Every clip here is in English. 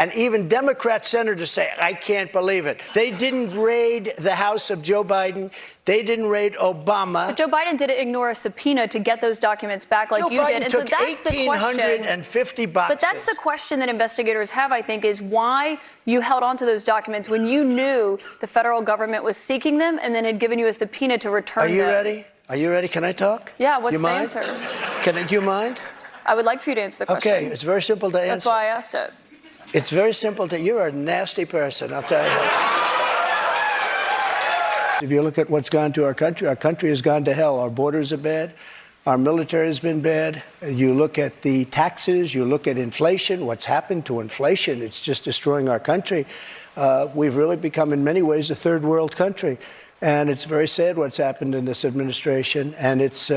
And even Democrat senators say, I can't believe it. They didn't raid the house of Joe Biden. They didn't raid Obama. But Joe Biden didn't ignore a subpoena to get those documents back like Joe you Biden did. And so took that's the question. 1,850 boxes. But that's the question that investigators have, I think, is why you held on to those documents when you knew the federal government was seeking them and then had given you a subpoena to return them. Are you ready? Are you ready? Can I talk? Yeah, what's the answer? Do you mind? I would like for you to answer the question. Okay, it's very simple to answer. That's why I asked it. It's very simple to, you're a nasty person, I'll tell you. If you look at what's gone to our country has gone to hell. Our borders are bad. Our military has been bad. You look at the taxes, you look at inflation, what's happened to inflation, it's just destroying our country. We've really become, in many ways, a third world country. And it's very sad what's happened in this administration. And it's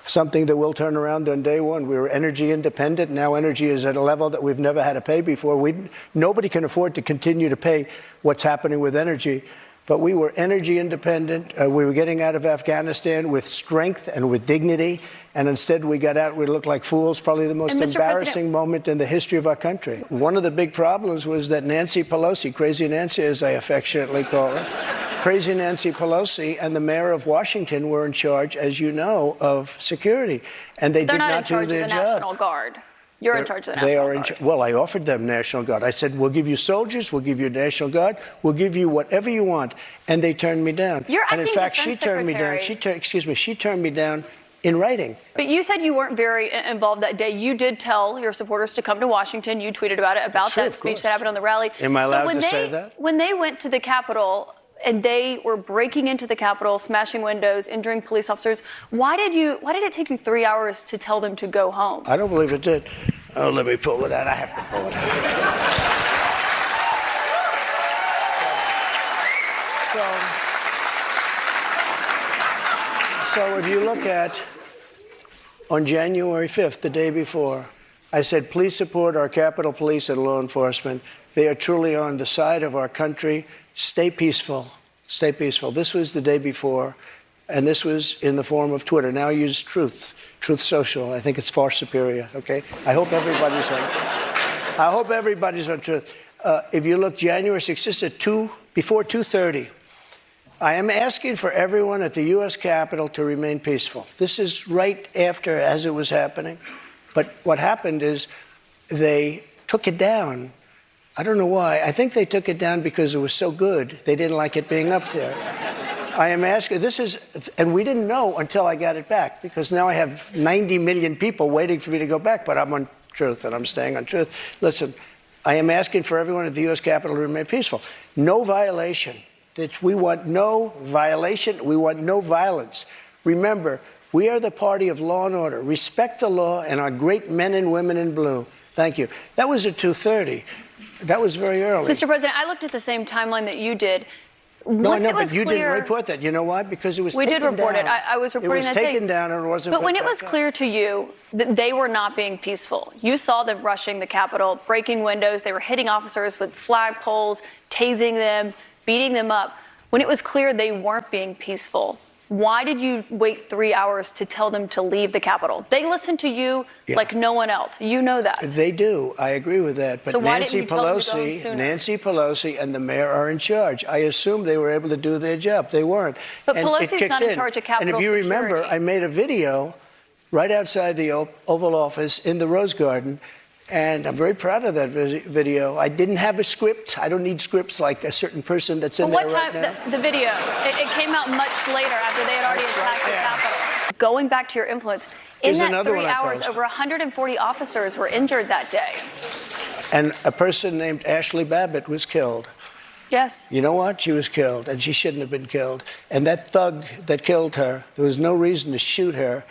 something that will turn around on day one. We were energy independent. Now energy is at a level that we've never had to pay before. Nobody can afford to continue to pay what's happening with energy. But we were energy independent. We were getting out of Afghanistan with strength and with dignity. And instead we got out, we looked like fools, probably the most embarrassing moment in the history of our country. One of the big problems was that Nancy Pelosi, Crazy Nancy as I affectionately call her, Crazy Nancy Pelosi and the mayor of Washington were in charge, as you know, of security. And they did not do their job. They're not in charge of the National Guard. You're in charge of the National Guard. Well, I offered them National Guard. I said, we'll give you soldiers, we'll give you National Guard, we'll give you whatever you want. And they turned me down. You're acting and in fact, defense she turned me down. She turned me down in writing. But you said you weren't very involved that day. You did tell your supporters to come to Washington. You tweeted about it, about that speech that happened on the rally. Am I allowed to say that? When they went to the Capitol and they were breaking into the Capitol, smashing windows, injuring police officers, why did it take you 3 hours to tell them to go home? I don't believe it did. Oh, let me pull it out. I have to pull it out. So if you look at, on January 5th, the day before, I said, please support our Capitol Police and law enforcement. They are truly on the side of our country. Stay peaceful. Stay peaceful. This was the day before, and this was in the form of Twitter. Now I use Truth Social. I think it's far superior, okay? I hope everybody's on Truth. If you look January 6th, this is before 2:30. I am asking for everyone at the U.S. Capitol to remain peaceful. This is right after, as it was happening. But what happened is they took it down. I don't know why. I think they took it down because it was so good. They didn't like it being up there. I am asking, and we didn't know until I got it back, because now I have 90 million people waiting for me to go back, but I'm on Truth and I'm staying on Truth. Listen, I am asking for everyone at the U.S. Capitol to remain peaceful. No violation. We want no violation. We want no violence. Remember, we are the party of law and order. Respect the law and our great men and women in blue. Thank you. That was at 2:30. That was very early. Mr. President, I looked at the same timeline that you did. No, I know, but you didn't report that. You know why? Because it was taken down. We did report it. I was reporting that day. It was taken down and it wasn't. But when it was clear to you that they were not being peaceful, you saw them rushing the Capitol, breaking windows. They were hitting officers with flagpoles, tasing them, beating them up. When it was clear they weren't being peaceful, why did you wait 3 hours to tell them to leave the Capitol? They listen to you like no one else. You know that. They do. I agree with that. But so why didn't you tell them to go home sooner? Nancy Pelosi and the mayor are in charge. I assume they were able to do their job. They weren't. But Pelosi's not in charge of Capitol security. And if you remember, I made a video right outside the Oval Office in the Rose Garden. And I'm very proud of that video. I didn't have a script. I don't need scripts like a certain person that's in there right now. The video, it came out much later after they had already attacked the Capitol. Going back to your influence, in that 3 hours, over 140 officers were injured that day. And a person named Ashley Babbitt was killed. Yes. You know what? She was killed, and she shouldn't have been killed. And that thug that killed her, there was no reason to shoot her.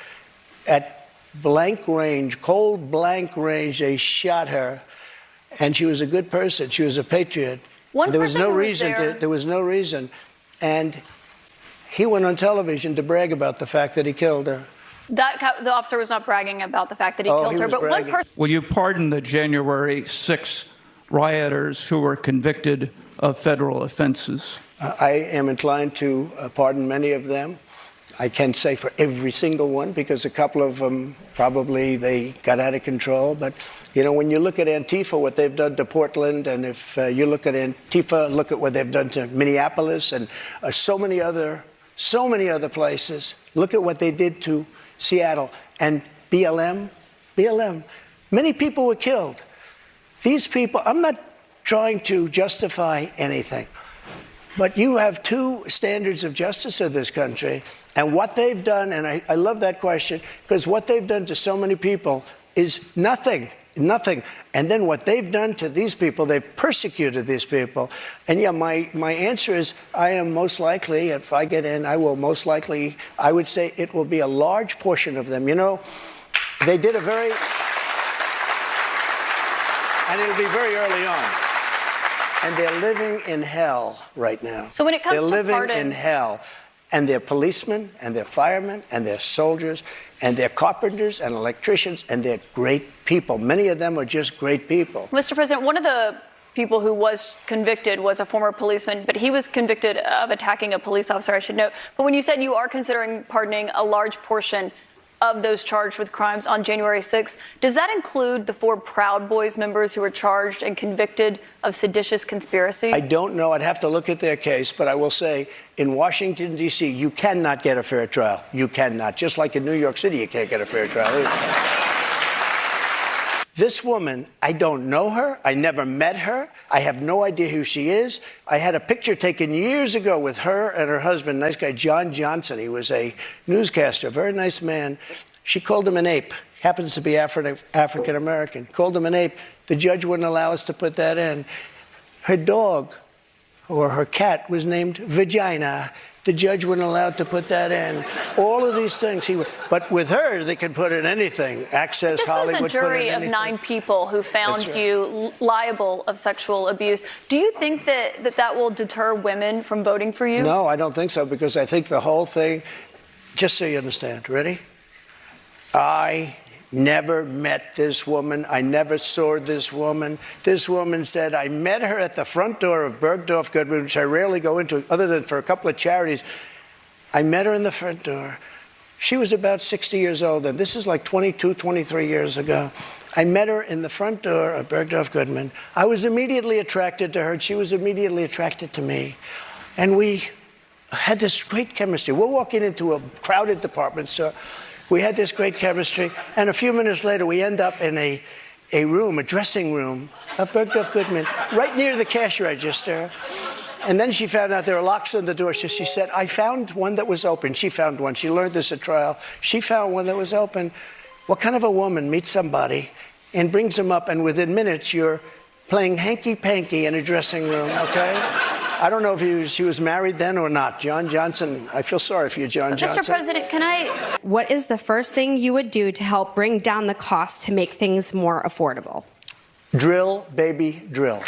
At blank range, cold blank range, they shot her, and she was a good person. She was a patriot. There was no reason. And he went on television to brag about the fact that he killed her. The officer was not bragging about the fact that he killed her, but one person. Will you pardon the January 6 rioters who were convicted of federal offenses? I am inclined to pardon many of them. I can't say for every single one because a couple of them probably they got out of control. But, you know, when you look at Antifa, what they've done to Portland, and if you look at Antifa, look at what they've done to Minneapolis and so many other places. Look at what they did to Seattle and BLM. Many people were killed. These people, I'm not trying to justify anything. But you have two standards of justice in this country, and what they've done, and I love that question, because what they've done to so many people is nothing. And then what they've done to these people, they've persecuted these people. And yeah, my answer is I am most likely, if I get in, I will most likely, I would say it will be a large portion of them. You know, they did and it'll be very early on. And they're living in hell right now. So when it comes to pardons, they're living in hell. And they're policemen, and they're firemen, and they're soldiers, and they're carpenters and electricians, and they're great people. Many of them are just great people. Mr. President, one of the people who was convicted was a former policeman, but he was convicted of attacking a police officer, I should note. But when you said you are considering pardoning a large portion of those charged with crimes on January 6th, does that include the 4 Proud Boys members who were charged and convicted of seditious conspiracy? I don't know. I'd have to look at their case, but I will say in Washington, D.C., you cannot get a fair trial. You cannot. Just like in New York City, you can't get a fair trial either. This woman, I don't know her. I never met her. I have no idea who she is. I had a picture taken years ago with her and her husband, nice guy, John Johnson. He was a newscaster, very nice man. She called him an ape. Happens to be African American. Called him an ape. The judge wouldn't allow us to put that in. Her dog or her cat was named Vagina. The judge wouldn't allow to put that in. All of these things he would, but with her, they could put in anything. Access Hollywood. This was a jury of 9 people who found you liable of sexual abuse. Do you think that will deter women from voting for you? No, I don't think so, because I think the whole thing, just so you understand, ready? I never met this woman. I never saw this woman. This woman said, I met her at the front door of Bergdorf Goodman, which I rarely go into other than for a couple of charities. I met her in the front door. She was about 60 years old, and this is like 22, 23 years ago. I met her in the front door of Bergdorf Goodman. I was immediately attracted to her, and she was immediately attracted to me. And we had this great chemistry. We're walking into a crowded department store. We had this great chemistry, and a few minutes later, we end up in a room, a dressing room of Bergdorf Goodman, right near the cash register. And then she found out there were locks on the door. So she said, I found one that was open. She found one. She learned this at trial. She found one that was open. What kind of a woman meets somebody and brings them up, and within minutes, you're playing hanky-panky in a dressing room, okay? I don't know if she was married then or not. John Johnson, I feel sorry for you, John Johnson. Mr. President, can I... What is the first thing you would do to help bring down the cost to make things more affordable? Drill, baby, drill.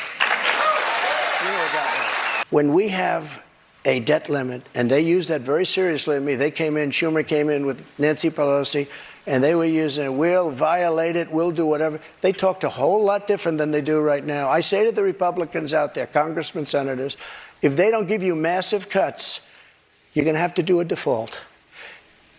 When we have a debt limit, and they use that very seriously with me, they came in, Schumer came in with Nancy Pelosi, and they were using it, we'll violate it, we'll do whatever. They talked a whole lot different than they do right now. I say to the Republicans out there, congressmen, senators, if they don't give you massive cuts, you're going to have to do a default.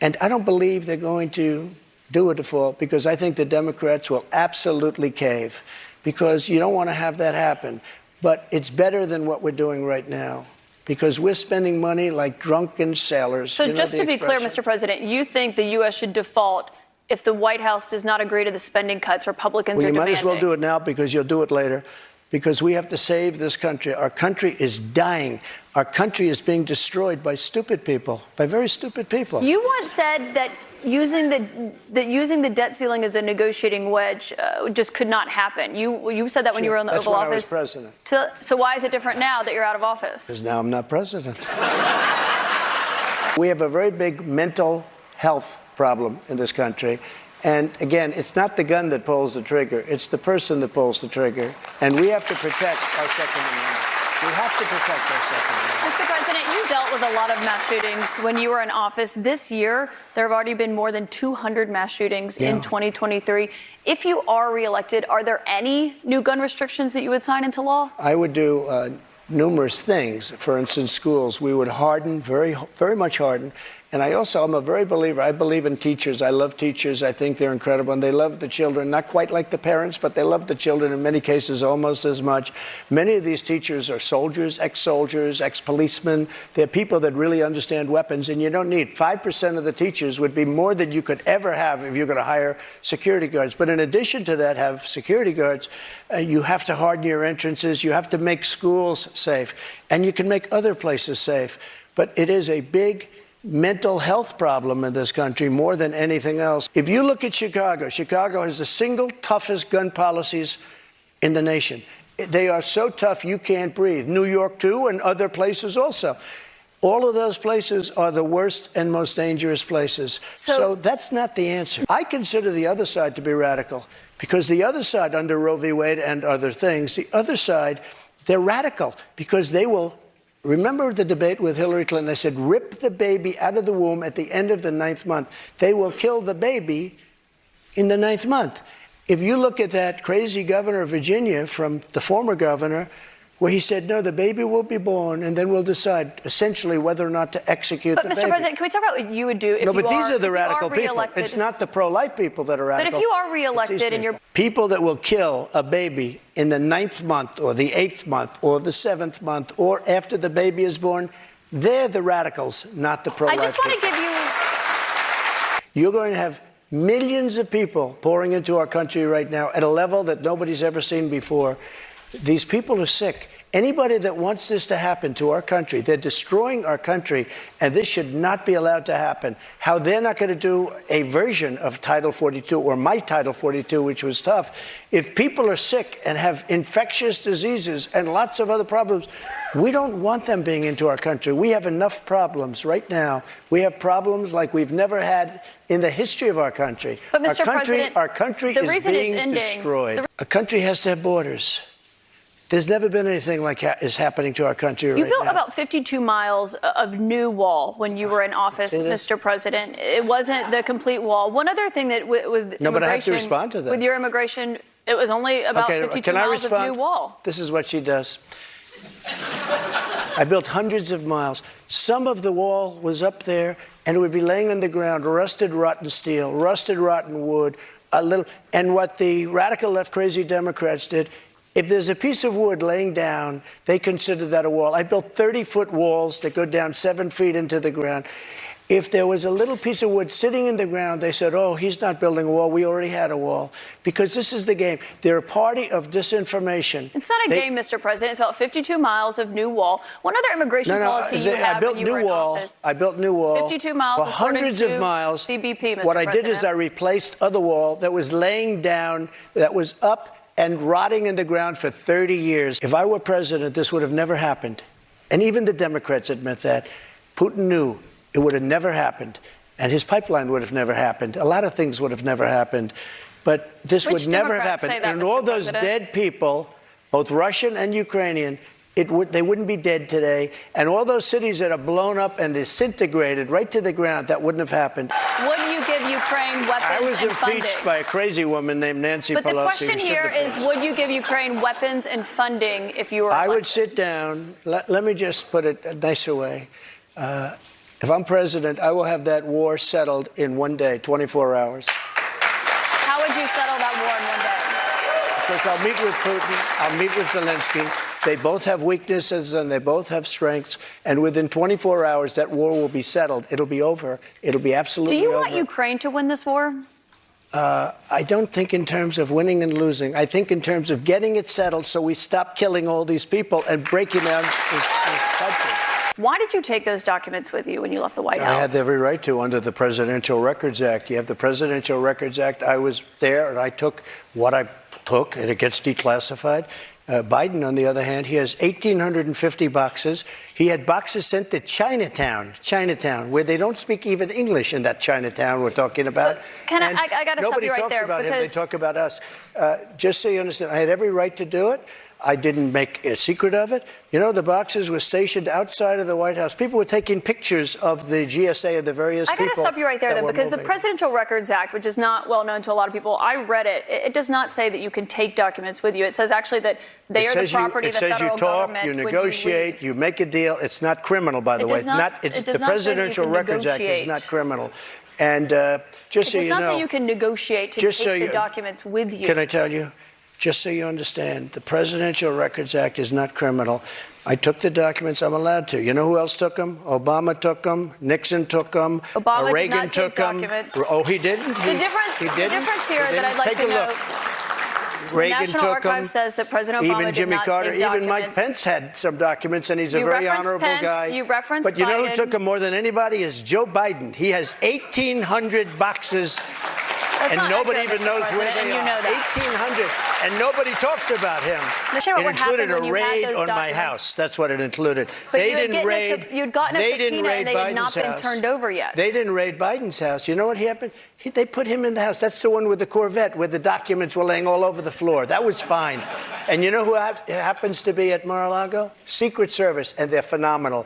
And I don't believe they're going to do a default, because I think the Democrats will absolutely cave, because you don't want to have that happen. But it's better than what we're doing right now, because we're spending money like drunken sailors. So just to be clear, Mr. President, you think the U.S. should default if the White House does not agree to the spending cuts Republicans are demanding? Well, you might as well do it now, because you'll do it later, because we have to save this country. Our country is dying. Our country is being destroyed by stupid people, by very stupid people. You once said that using the debt ceiling as a negotiating wedge just could not happen. You said that when you were in the Oval Office. That's when I was president. So why is it different now that you're out of office? Because now I'm not president. We have a very big mental health problem in this country. And again, it's not the gun that pulls the trigger, it's the person that pulls the trigger. And we have to protect our Second Amendment. We have to protect our Second Amendment. Mr. President, you dealt with a lot of mass shootings when you were in office. This year, there have already been more than 200 mass shootings in 2023. If you are reelected, are there any new gun restrictions that you would sign into law? I would do numerous things. For instance, schools, we would harden, very much harden. And I'm a very believer. I believe in teachers. I love teachers. I think they're incredible. And they love the children, not quite like the parents, but they love the children in many cases almost as much. Many of these teachers are soldiers, ex-policemen. They're people that really understand weapons. And you don't need 5% of the teachers would be more than you could ever have if you're going to hire security guards. But in addition to that, have security guards, you have to harden your entrances. You have to make schools safe. And you can make other places safe. But it is a big mental health problem in this country more than anything else. If you look at Chicago, Chicago has the single toughest gun policies in the nation. They are so tough you can't breathe. New York, too, and other places also. All of those places are the worst and most dangerous places. So that's not the answer. I consider the other side to be radical because the other side, under Roe v. Wade and other things, the other side, they're radical because they will. Remember the debate with Hillary Clinton? They said, rip the baby out of the womb at the end of the 9th month. They will kill the baby in the 9th month. If you look at that crazy governor of Virginia from the former governor, where he said, no, the baby will be born, and then we'll decide essentially whether or not to execute the baby. But, Mr. President, can we talk about what you would do if you are No, but these are the radical people. Reelected? It's not the pro-life people that are radical. But if you are reelected and you're... People that will kill a baby in the 9th month or the 8th month or the 7th month or after the baby is born, they're the radicals, not the pro-life people. I just want to give you... You're going to have millions of people pouring into our country right now at a level that nobody's ever seen before. These people are sick. Anybody that wants this to happen to our country, they're destroying our country, and this should not be allowed to happen. How they're not going to do a version of Title 42 or my Title 42, which was tough. If people are sick and have infectious diseases and lots of other problems, we don't want them being into our country. We have enough problems right now. We have problems like we've never had in the history of our country. But Mr. President, our country is being destroyed. A country has to have borders. There's never been anything like is happening to our country right now. You built about 52 miles of new wall when you were in office, Mr. President. It wasn't the complete wall. One other thing that with immigration... No, but I have to respond to that. With your immigration, it was only about 52 miles of new wall. This is what she does. I built hundreds of miles. Some of the wall was up there, and it would be laying on the ground, rusted, rotten steel, rusted, rotten wood, and what the radical left crazy Democrats did, if there's a piece of wood laying down, they consider that a wall. I built 30-foot walls that go down 7 feet into the ground. If there was a little piece of wood sitting in the ground, they said, oh, he's not building a wall. We already had a wall. Because this is the game. They're a party of disinformation. It's not a game, Mr. President. It's about 52 miles of new wall. One other immigration policy you had when you were in office. I built new wall. 52 miles for hundreds of miles. CBP, Mr. President. What I did is I replaced other wall that was laying down, that was up and rotting in the ground for 30 years. If I were president, this would have never happened. And even the Democrats admit that. Putin knew it would have never happened. And his pipeline would have never happened. A lot of things would have never happened. But this would never have happened. And all those dead people, both Russian and Ukrainian, they wouldn't be dead today. And all those cities that are blown up and disintegrated right to the ground, that wouldn't have happened. Would you give Ukraine weapons and funding? I was impeached by a crazy woman named Nancy Pelosi. But the question here is, would you give Ukraine weapons and funding if you were elected? I would sit down. Let me just put it a nicer way. If I'm president, I will have that war settled in 1 day, 24 hours. How would you settle that war in 1 day? Because I'll meet with Putin, I'll meet with Zelensky. They both have weaknesses and they both have strengths. And within 24 hours, that war will be settled. It'll be over. It'll be absolutely over. Do you want Ukraine to win this war? I don't think in terms of winning and losing. I think in terms of getting it settled so we stop killing all these people and breaking down this country. Why did you take those documents with you when you left the White House? I had every right to under the Presidential Records Act. You have the Presidential Records Act. I was there and I took what I took and it gets declassified. Biden, on the other hand, he has 1,850 boxes. He had boxes sent to Chinatown, where they don't speak even English in that Chinatown we're talking about. But I got to stop you right there. Nobody talks about him, they talk about us. Just so you understand, I had every right to do it. I didn't make a secret of it. You know, the boxes were stationed outside of the White House. People were taking pictures of the GSA of the various people. I got to stop you right there, that though, were because the moving. Presidential Records Act, which is not well known to a lot of people, I read it. It does not say that you can take documents with you. It says actually that they are the property of the federal It says you talk, government you when negotiate, leave. you make a deal. It's not criminal, by the It way. does not- it does The not say that you Presidential can Records Act is negotiate. not criminal. And just so It does you not know, say you can negotiate to just take so the you- documents with you. Can I tell you? Just so you understand, the Presidential Records Act is not criminal. I took the documents. I'm allowed to. You know who else took them? Obama took them. Nixon took them. Obama did Reagan not take took them. documents. Oh, he didn't? The difference here that I'd like Take to a look. note, the Reagan National took Archives them. says that President Obama Even did Jimmy not Carter, take even Mike documents. Pence had some documents, and he's a You very referenced honorable Pence, guy. you referenced But you know who Biden. took them more than anybody is Joe Biden. He has 1,800 boxes. That's And not nobody accurate, even Mr. knows where President, they and you are. know that. 1,800, and nobody talks about him. Let's hear It what happened included a when you had raid those on my documents. house. That's what it included. But They you had didn't raid. you'd gotten a they didn't subpoena raid and they had not Biden's been house. turned over yet. They didn't raid Biden's house. You know what happened? They put him in the house. That's the one with the Corvette, where the documents were laying all over the floor. That was fine. And you know who happens to be at Mar-a-Lago? Secret Service, and they're phenomenal.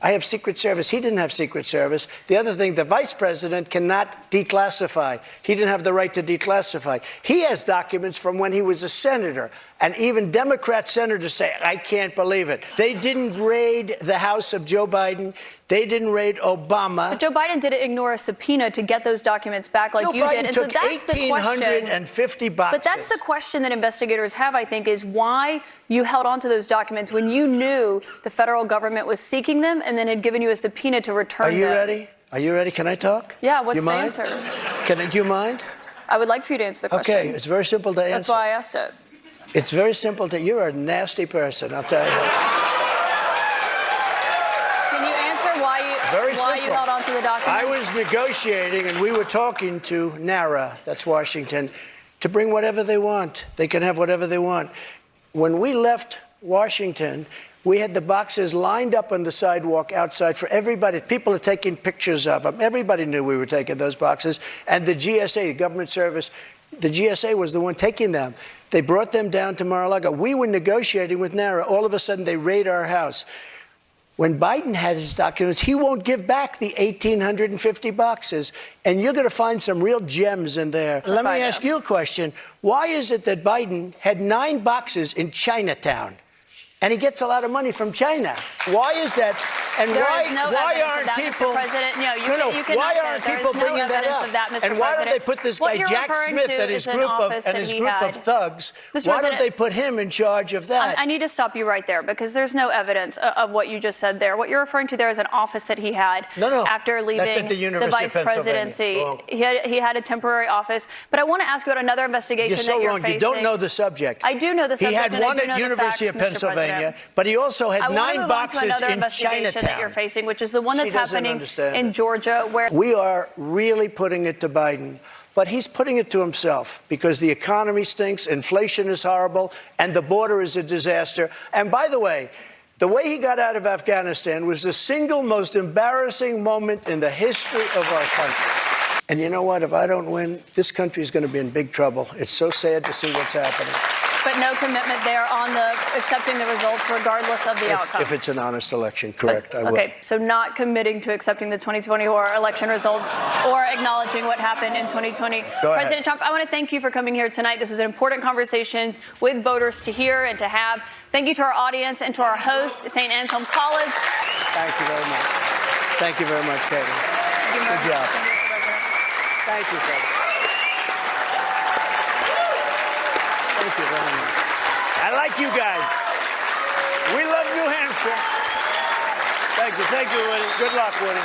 I have Secret Service. He didn't have Secret Service. The other thing, the vice president cannot declassify. He didn't have the right to declassify. He has documents from when he was a senator. And even Democrat senators say, I can't believe it. They didn't raid the house of Joe Biden. They didn't raid Obama. But Joe Biden didn't ignore a subpoena to get those documents back like Joe you Biden did. And so took that's the question. 1,850 boxes. But that's the question that investigators have, I think, is why you held on to those documents when you knew the federal government was seeking them and then had given you a subpoena to return Are them. you ready? Are you ready? Can I talk? Yeah, what's You the mind? answer? Do you mind? I would like for you to answer the question. Okay, it's very simple to answer. That's why I asked it. It's very simple to. You're a nasty person, I'll tell you. Can you answer why Very you simple. held on to the documents? I was negotiating, and we were talking to NARA, that's Washington, to bring whatever they want. They can have whatever they want. When we left Washington, we had the boxes lined up on the sidewalk outside for everybody. People are taking pictures of them. Everybody knew we were taking those boxes. And the GSA, the government service, the GSA was the one taking them. They brought them down to Mar-a-Lago. We were negotiating with NARA. All of a sudden, they raid our house. When Biden had his documents, he won't give back the 1,850 boxes. And you're going to find some real gems in there. Let me ask you a question. Why is it that Biden had 9 boxes in Chinatown? And he gets a lot of money from China. Why is that? And There why, is no why evidence aren't of that, people? Mr. President. No, you cannot why say aren't that. There people is no bringing that evidence up? of that, Mr. And why don't they President. put this What guy you're Jack referring Smith to and his is an group office that he of had. thugs? Mr. Why don't President, they put him in charge of that? I need to stop you right there because there's no evidence of what you just said there. What you're referring to there is an office that he had No. after That's leaving at the University vice of Pennsylvania. presidency. Wrong. He had a temporary office. But I want to ask you about another investigation You're so that you're wrong. facing. You don't know the subject. I do know the subject. He had and I one do at know the University facts, of Mr. Pennsylvania, President. but he also had I want to 9 move boxes on to another in investigation that Chinatown. you're facing, which is the one She that's doesn't happening understand in it. Georgia, where We are really putting it to Biden, but he's putting it to himself because the economy stinks, inflation is horrible, and the border is a disaster. And by the way he got out of Afghanistan was the single most embarrassing moment in the history of our country. And you know what? If I don't win, this country is going to be in big trouble. It's so sad to see what's happening. but no commitment there on the accepting the results regardless of the outcome. If it's an honest election, correct, I will. Okay, so not committing to accepting the 2024 election results or acknowledging what happened in 2020. Go ahead. President Trump, I want to thank you for coming here tonight. This is an important conversation with voters to hear and to have. Thank you to our audience and to our host, St. Anselm College. Thank you very much. Thank you very much, Katie. Good job. Thank you, Katie. Thank you very much. I like you guys. We love New Hampshire. Thank you, Woody. Good luck, Woody.